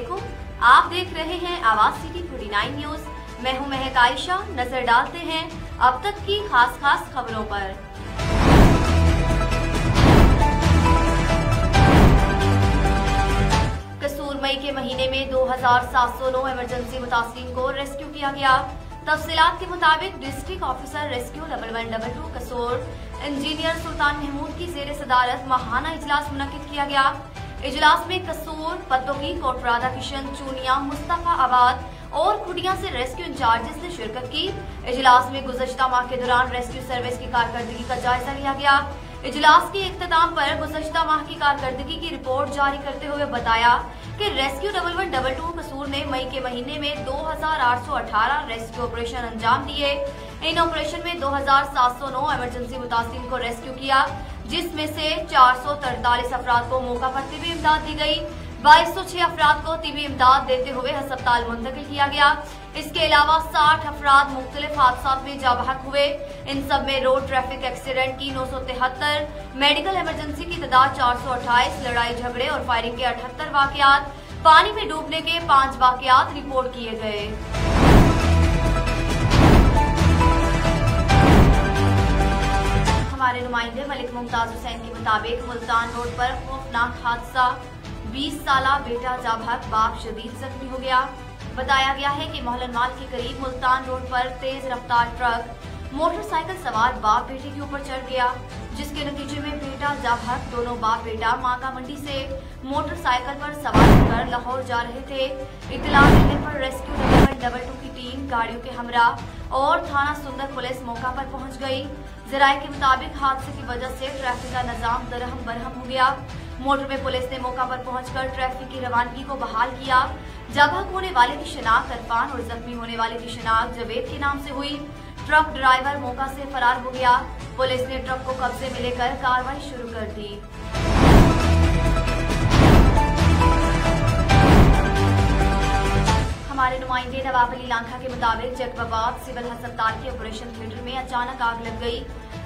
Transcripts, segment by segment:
अस्सलामुअलैकुम। आप देख रहे हैं आवाज सिटी 49 न्यूज। मैं हूं महक आयशा। नजर डालते हैं अब तक की खास खबरों पर। कसूर मई के महीने में 2709 इमरजेंसी मुतासिरीन को रेस्क्यू किया गया। तफसीलात के मुताबिक डिस्ट्रिक्ट ऑफिसर रेस्क्यू 1112 कसूर इंजीनियर सुल्तान महमूद की जेर सदारत माहाना इजलास मुनक्किद किया गया। इजलास में कसूर, पतोही, कोटरा, किशन, चूनिया, मुस्तफा आबाद और खुडिया से रेस्क्यू इंचार्जेस ने शिरकत की। इजलास में गुज़श्ता माह के दौरान रेस्क्यू सर्विस की कारकर्दगी का जायजा लिया गया। इजलास के इख्तिताम पर गुज़श्ता माह की कारकर्दगी की रिपोर्ट जारी करते हुए बताया कि रेस्क्यू 1112 कसूर ने मई के महीने में 2818 रेस्क्यू ऑपरेशन अंजाम दिए। इन ऑपरेशन में 2709 इमरजेंसी मुतासिरीन को रेस्क्यू किया, जिसमें से 443 अफराद को मौका पर तिबी इमदाद दी गई। 2206 अफराद को तिबी इमदाद देते हुए अस्पताल मुंतकिल किया गया। इसके अलावा 60 अफराद मुख्तलिफ हादसात में जाबहक हुए। इन सब में रोड ट्रैफिक एक्सीडेंट की 973, मेडिकल इमरजेंसी की तादाद 428, लड़ाई झगड़े और फायरिंग के 78 वाकयात, पानी में डूबने के 5 वाकयात रिपोर्ट किए गए। हमारे नुमाइंदे मलिक मुमताज हुसैन के मुताबिक मुल्तान रोड पर खौफनाक हादसा, 20 साला बेटा जाबहक, बाप शदीद जख्मी हो गया। बताया गया है कि मोहल्लन माल के करीब मुल्तान रोड पर तेज रफ्तार ट्रक मोटरसाइकिल सवार बाप बेटे के ऊपर चढ़ गया, जिसके नतीजे में बेटा जाबहक दोनों बाप बेटा मांगा मंडी से मोटरसाइकिल पर सवार होकर लाहौर जा रहे थे। इत्तला मिलने पर रेस्क्यू 1112 की टीम गाड़ियों के हमरा और थाना सुंदर पुलिस मौका पर पहुंच गई। जराये के मुताबिक हादसे की वजह से ट्रैफिक का निजाम दरहम बरहम हो गया। मोटरवे पुलिस ने मौका पर पहुंचकर ट्रैफिक की रवानगी को बहाल किया। जाबहक होने वाले की शिनाख्त इरफान और जख्मी होने वाले की शिनाख्त जवेद के नाम से हुई। ट्रक ड्राइवर मौका से फरार हो गया। पुलिस ने ट्रक को कब्जे में लेकर कार्रवाई शुरू कर दी। हमारे नुमाइंदे नवाब अली लांघा के मुताबिक जैकबाबाद सिविल अस्पताल के ऑपरेशन थिएटर में अचानक आग लग गई।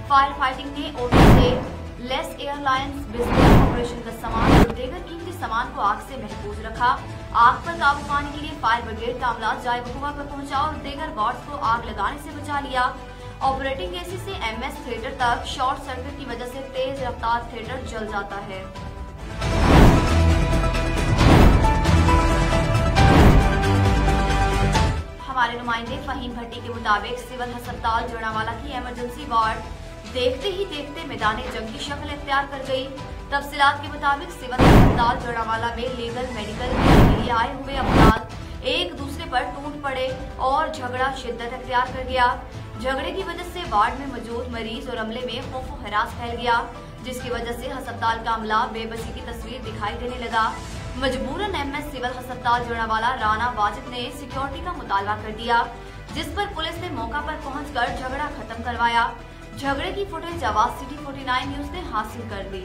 फायर फाइटिंग ने ओटी से लेस एयरलाइंस बिजनेस ऑपरेशन का सामान और दीगर कीमती सामान को आग से महफूज रखा। आग पर काबू पाने के लिए फायर ब्रिगेड का अमला जाए वकूआ पर पहुंचा और दीगर वार्ड्स को आग लगाने से बचा लिया। ऑपरेटिंग एसी से एमएस थिएटर तक शॉर्ट सर्किट की वजह से तेज रफ्तार थिएटर जल जाता है। हमारे नुमाइंदे फहीम भट्टी के मुताबिक सिविल अस्पताल जोड़ावाला की इमरजेंसी वार्ड देखते ही देखते मैदान जंग की शक्ल इख्तियार कर गई। तफसीलात के मुताबिक सिविल अस्पताल जोड़ावाला में लीगल मेडिकल के लिए आए हुए अफराद एक दूसरे पर टूट पड़े और झगड़ा शिद्दत इख्तियार कर गया। झगड़े की वजह से वार्ड में मौजूद मरीज और अमले में खौफ व हरास फैल गया, जिसकी वजह से अस्पताल का अमला बेबसी की तस्वीर दिखाई देने लगा। मजबूरन एमएस सिविल अस्पताल जोड़ावाला राना वाजिद ने सिक्योरिटी का मुतालबा कर दिया, जिस पर पुलिस ने मौका पर पहुंचकर झगड़ा खत्म करवाया। झगड़े की फुटेज आवाज सिटी 49 न्यूज ने हासिल कर ली।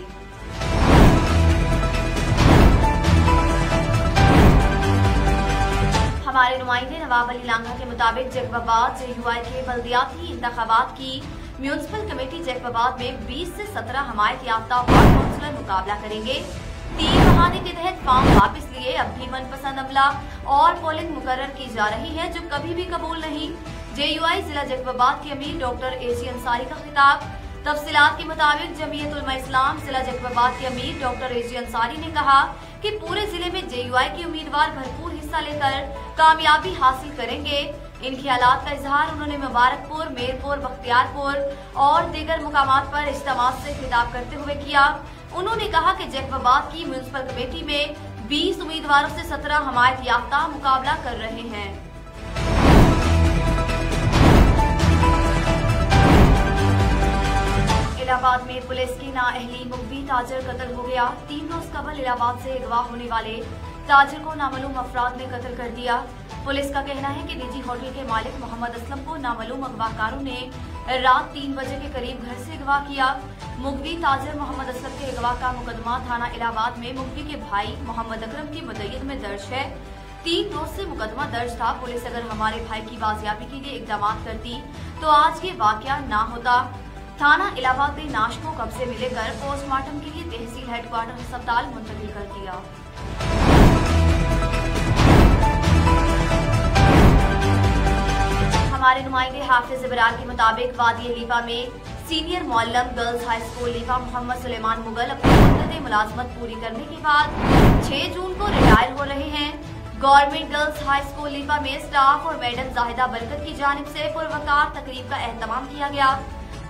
हमारे नुमाइंदे नवाब अली लांघा के मुताबिक जैकबाबाद जेयूआई के बल्दियाती इंतखाबात की म्यूनिसिपल कमेटी जैकबाबाद में 20 से 17 हमायत याफ्ता वार्ड काउंसिलर मुकाबला करेंगे। 3 बहाने के तहत फॉर्म वापस लिए अब भी मनपसंद अमला और पोलिंग मुकर्रर की जा रही है, जो कभी भी कबूल नहीं। जेयूआई जिला जैकबाबाद के अमीर डॉक्टर एसी अंसारी का खिताब। तफसीलात के मुताबिक जमीयत उलमा इस्लाम जिला जैकबाबाद के अमीर डॉक्टर एसी अंसारी ने कहा कि पूरे जिले में जेयूआई के उम्मीदवार भरपूर हिस्सा लेकर कामयाबी हासिल करेंगे। इन ख्यालात का इजहार उन्होंने मुबारकपुर, मेरपुर, बख्तियारपुर और दीगर मुकामात पर इज्तिमात से खिताब करते हुए किया। उन्होंने कहा कि जैकबाबाद की म्यूनिसिपल कमेटी में 20 उम्मीदवारों से 17 हमायत याफ्ता मुकाबला कर रहे हैं। इलाहाबाद में पुलिस की नाअहली मुख्बी ताजर कत्ल हो गया। 3 रोज कबल इलाहाबाद से अगवा होने वाले ताजर को नामालूम अफराद ने कत्ल कर दिया। पुलिस का कहना है कि निजी होटल के मालिक मोहम्मद असलम को नामालूम अगवाकारों ने रात 3 बजे के करीब घर से अगवा किया। मुख्बी ताजर मोहम्मद असलम के अगवा का मुकदमा थाना इलाहाबाद में मुख्बी के भाई मोहम्मद अकरम की मुद्दत में दर्ज है। 3 रोज से मुकदमा दर्ज था। पुलिस अगर हमारे भाई की बाजियाबी के लिए इकदाम करती तो आज ये वाकया ना होता। थाना इलाहाबाद ने नाश को कब्जे में लेकर पोस्टमार्टम के लिए तहसील हेडक्वार्टर अस्पताल मुंतकिल कर दिया। हमारे नुमाइंदे हाफिज इबरार के मुताबिक वादी लीपा में सीनियर मौलम गर्ल्स हाई स्कूल लीपा मोहम्मद सुलेमान मुगल अपनी मुद्दत मुलाजमत पूरी करने के बाद 6 जून को रिटायर हो रहे हैं। गवर्नमेंट गर्ल्स हाई स्कूल लीपा में स्टाफ और मैडम जाहिदा बरकत की जानिब से पुरवकार तकरीब का एहतमाम किया गया।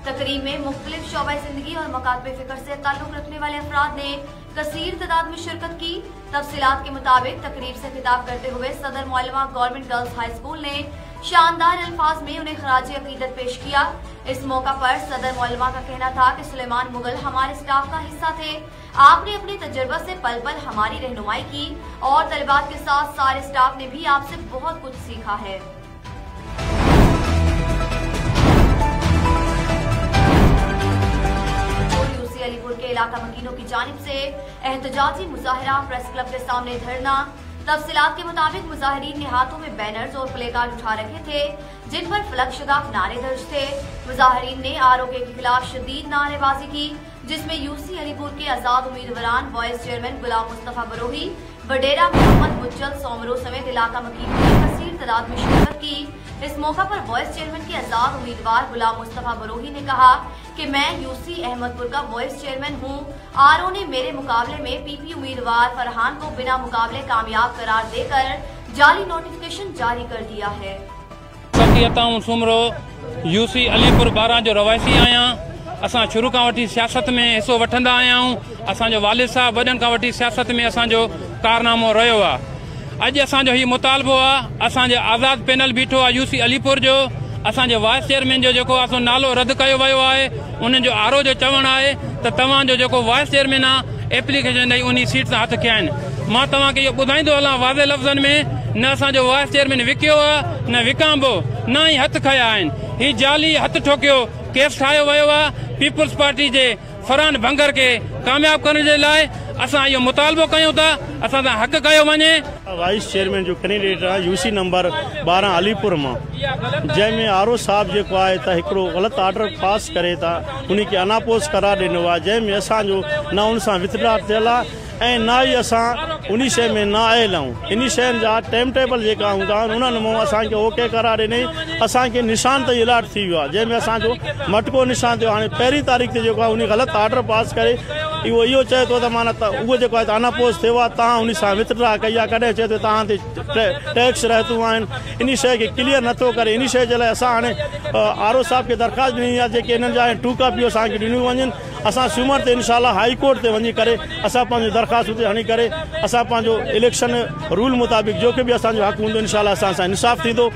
तकरीब में मुख्तलिफ शोबा जिंदगी और मकातबे फिक्र से ताल्लुक रखने वाले अफराद ने कसीर तादाद में शिरकत की। तफसीलात के मुताबिक तकरीब से खिताब करते हुए सदर मौलमा गवर्नमेंट गर्ल्स हाई स्कूल ने शानदार अल्फाज में उन्हें खराज अकीदत पेश किया। इस मौका पर सदर मौलमा का कहना था कि सुलेमान मुगल हमारे स्टाफ का हिस्सा थे। आपने अपने तजुर्बा से पल पल हमारी रहनुमाई की और तलबात के साथ सारे स्टाफ ने भी आपसे बहुत कुछ सीखा है। अलीपुर के इलाका मकीनों की जानिब से एहतजाजी मुजाहिरा, प्रेस क्लब के सामने धरना। तफसीलात के मुताबिक मुजाहिरीन ने हाथों में बैनर्स और प्ले कार्ड उठा रखे थे जिन पर फलक शगाफ नारे दर्ज थे। मुजाहिरीन ने आरोपी के खिलाफ शदीद नारेबाजी की जिसमें यूसी अलीपुर के आजाद उम्मीदवार वाइस चेयरमैन गुलाम मुस्तफा बरोही, वडेरा मोहम्मद मुज्जल सोमरो समेत इलाका मकीनों ने कसीर तादाद में शिरकत की। इस मौका पर वाइस चेयरमैन के आजाद उम्मीदवार गुलाम मुस्तफा बरोही ने कहा कि मैं यूसी अहमदपुर का वाइस चेयरमैन हूँ। आरओ ने मेरे मुकाबले में पीपी उम्मीदवार फरहान को बिना मुकाबले कामयाब करार देकर जाली नोटिफिकेशन जारी कर दिया है। सुमरो यूसी अलीपुर 12 जो रवायसी आया। असां शुरू का वठी सियासत में हिस्सो वठंदा आया आहियूं। असांजो वालिद साहब वॾनि खां वठी सियासत में असांजो कारनामो रहियो आहे। अॼु असांजो हीउ मुतालबो आहे, असांजो आज़ाद पैनल बीठो आहे यूसी अलीपुर जो। असांजे वाइस चेयरमैन जो जेको आहे नालो रद्द कयो वियो आहे। उन्हनि जो आरओ जो चवणु आहे त तव्हांजो जेको वाइस चेयरमैन आहे एप्लीकेशन ॾेई उन सीट सां हथ खिया आहिनि। मां तव्हांखे इहो ॿुधाईंदो हलां वाज़े लफ़्ज़नि में, न असांजो वाइस चेयरमैन विकियो आहे न विकामबो, न ई हथ खया आहिनि। हीउ जाली हथ ठोकियो केस ठाहियो वियो आहे पीपुल्स पार्टी जे फरहान भंगर के कामयाब करण जे लाइ। असां इहो मुतालबो कयूं था, असां सां हक़ कयो वञे। वाइस चेयरमैन जो कैंडिडेट आहे यूसी नंबर 12 अलीपुर मां, जंहिंमें आरओ साहब जेको आहे त हिकिड़ो ग़लति ऑर्डर पास करे था, उन खे अनापोज़ करार ॾिनो आहे, जंहिंमें असांजो न उन सां वितड्रॉ थियल आहे ऐं न ई असां उन शइ में न आयल आहियूं। इन शयुनि जा टाइम टेबल जेका हूंदा आहिनि उन्हनि मां असांखे ओके करार ॾिनई। असांखे निशान ते अलर्ट थी वियो आहे, जंहिंमें असांजो मटको निशान थियो। हाणे 1 तारीख़ ते जेको आहे उन ग़लति ऑर्डर पास करे इहो चए थो त माना उहो जेको आहे अनापोज़ थियो आहे, तव्हां उन सां वितड्रॉ कई आहे। कॾहिं चए थो तव्हां ते टैक्स रहतूं आहिनि। इन शइ खे क्लियर नथो करे। इन शइ जे लाइ असां हाणे आरओ साहब खे दरख़्वास्त ॾिनी आहे जेके हिननि जा टू कापियूं असांखे ॾिनियूं वञनि। असां सूमर ते इनशाला हाई कोर्ट ते वञी करे असां पंहिंजो दरख़्वास्त उते हणी करे असां पंहिंजो इलेक्शन रूल मुताबिक़ जो के बि असांजो हक़ हूंदो इनशाला असां सां इंसाफ़ थींदो।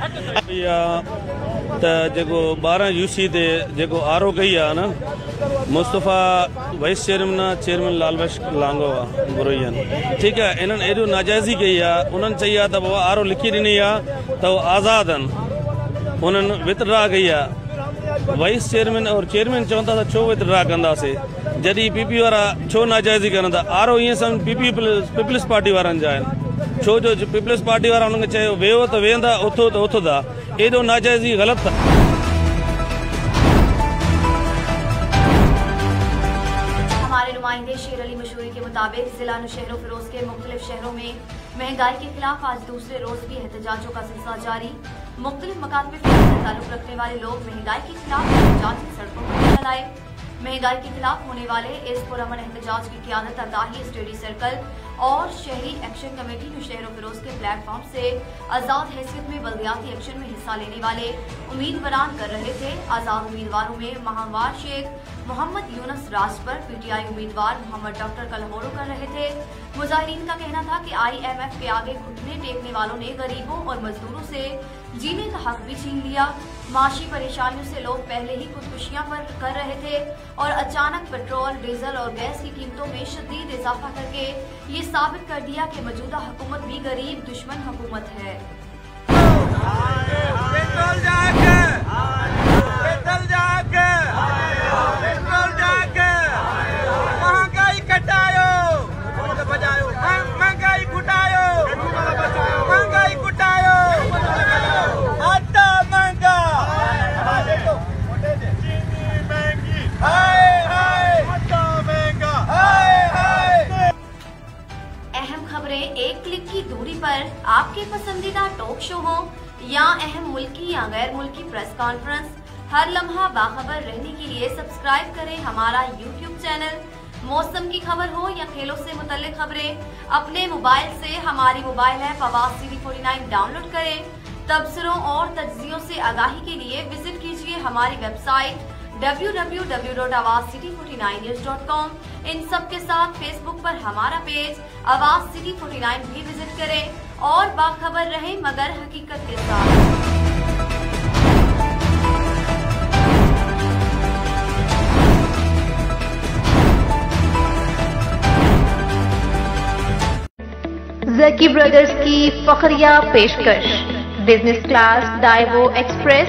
त जेको 12 यूसी ते जेको आरओ कई आहे न, मुस्तफ़ा वाइस चेयरमैन लालबख्श लांगो आहे बुरोहियन, ठीकु आहे। इन्हनि एॾो नाजाइज़ी कई आहे। उन्हनि चई आहे त बाबा आरओ लिखी ॾिनी आहे त उहो आज़ाद आहिनि। उन्हनि वितड्रॉ कई आहे। वाइस चेयरमैन और चेयरमैन चवनि था त छो वितड्रॉ कंदासीं, जॾहिं पीपी वारा छो नाजाइज़ी कनि था। आरओ ईअं सम्झ पीपल्स पार्टी वारनि जा आहिनि, छो जो पीपल्स पार्टी वारा हुनखे चयो वेहो त वेहंदा, उथो त उथंदा। एॾो नाजाइज़ी ग़लति आहे। हमारे नुमाइंदे शेर अली मशहूरी के मुताबिक जिला नौशहरों फिरोज के मुख्तलिफ शहरों में महंगाई के खिलाफ आज दूसरे रोज भी एहतजाजों का सिलसिला जारी। मुख्तलिफ मकातबे से ताल्लुक रखने वाले लोग महंगाई के खिलाफ एहतजाज की सड़कों पर निकल आए। महंगाई के खिलाफ होने वाले इस पुरअमन एहतजाज की क़यादत आगाही स्टडी सर्कल और शहरी एक्शन कमेटी नौशहरों फिरोज के प्लेटफॉर्म से आज़ाद हैसियत में बल्दियाती एक्शन में हिस्सा लेने वाले उम्मीदवार कर रहे थे। आज़ाद उम्मीदवारों में महावार शेख मोहम्मद यूनस राजपर, पीटीआई उम्मीदवार मोहम्मद डॉक्टर कलहोरो कर रहे थे। मुजाहिरीन का कहना था कि IMF के आगे घुटने टेकने वालों ने गरीबों और मजदूरों से जीने का हक भी छीन लिया। माशी परेशानियों से लोग पहले ही खुदकुशियां कर रहे थे और अचानक पेट्रोल, डीजल और गैस की कीमतों में शदीद इजाफा करके ये साबित कर दिया कि मौजूदा हुकूमत भी गरीब दुश्मन हुकूमत है। महंगाई घटायो, महंगाई घटायो, महंगाई घटायो, आटा महंगा, चीनी महंगी, हाय हाय, आटा महंगा, हाय हाय। अहम खबरें एक क्लिक की दूरी पर, आपके पसंदीदा टॉक शो हो या अहम मुल्की या गैर मुल्की प्रेस कॉन्फ्रेंस, हर लम्हा बाखबर रहने के लिए सब्सक्राइब करें हमारा YouTube चैनल। मौसम की खबर हो या खेलों से मुतल्लिक खबरें, अपने मोबाइल से हमारी मोबाइल ऐप आवाज सिटी 49 डाउनलोड करें। तबसरों और तज्जियों से आगाही के लिए विजिट कीजिए हमारी वेबसाइट www.awazcity49news.com। इन सब के साथ फेसबुक पर हमारा पेज आवाज सिटी 49 भी विजिट करें और बाखबर रहें मगर हकीकत के साथ। जकी ब्रदर्स की फखरिया पेशकश, बिजनेस क्लास डाइवो एक्सप्रेस